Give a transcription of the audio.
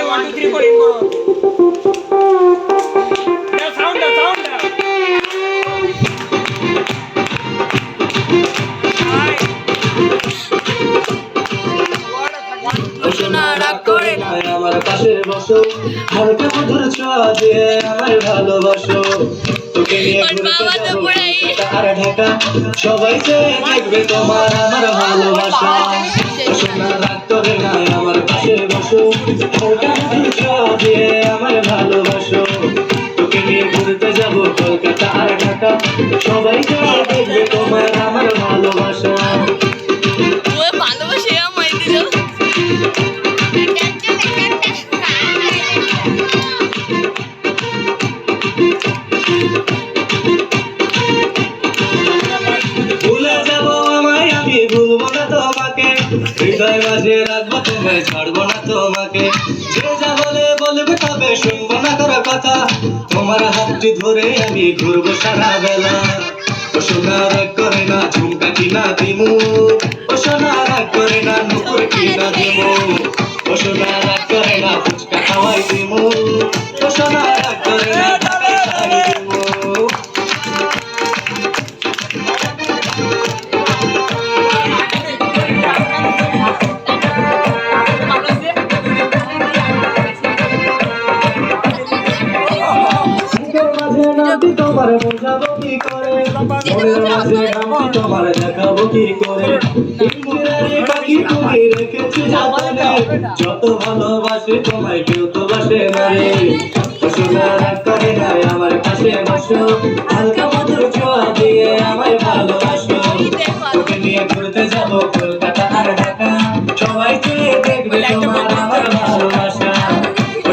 1 2 3 4 ইনবো দাও সাউন্ড দাও সোনা রাগ করে না আমার পাশে বসো হালকা মধুর ছোঁয়া দিয়ে আমায় ভালোবাসো তোকে নিয়ে ঘুরতে যাবো আর ঢাকা সবাই যে দেখবে তোমার আমার ভালোবাসা সোনা রাগ করে না আমার পাশে বসো হালকা মধুর ছোঁয়া দিয়ে আমায় ভালোবাসো তোকে নিয়ে ঘুরতে যাবো কলকাতা আর ঢাকা সবাই যে দেখবে তোমার আমার ভালোবাসা ভালোবাসে আমায় দিল ভুলে যাবো আমায় আমি ভুলবো না তোমাকে হৃদয় মাঝে রাখবো তোমায় ছাড়বো না তোমাকে যে যা বলবে তবে শুনবো না তোর কথা তোমার হাতটি ধরে আমি ঘুরবো সারা বেলা ও সোনা রাগ করে না ঝুমকা কিনা দিমু ও সোনা রাগ করে না নুপুর কিনা দিমু ও সোনা রাগ করে না ফুচকা খাওয়াই দিমু ও সোনা রাগ করে না ঢাকায় খাওয়াই দিমু তোমার বোঝাবো কি করে মনের মাঝে নামটি তোমার দেখাবো কি করে পিঞ্জিরায় পাখি তুমি রেখেছি জাপানে যত ভালোবাসি তোমায় কেউ তো বাসে না রে সোনা রাগ করে না আমার পাশে বসো হালকা মধুর ছোঁয়া দিয়ে আমায় ভালোবাসো তোকে নিয়ে ঘুরতে যাবো কলকাতা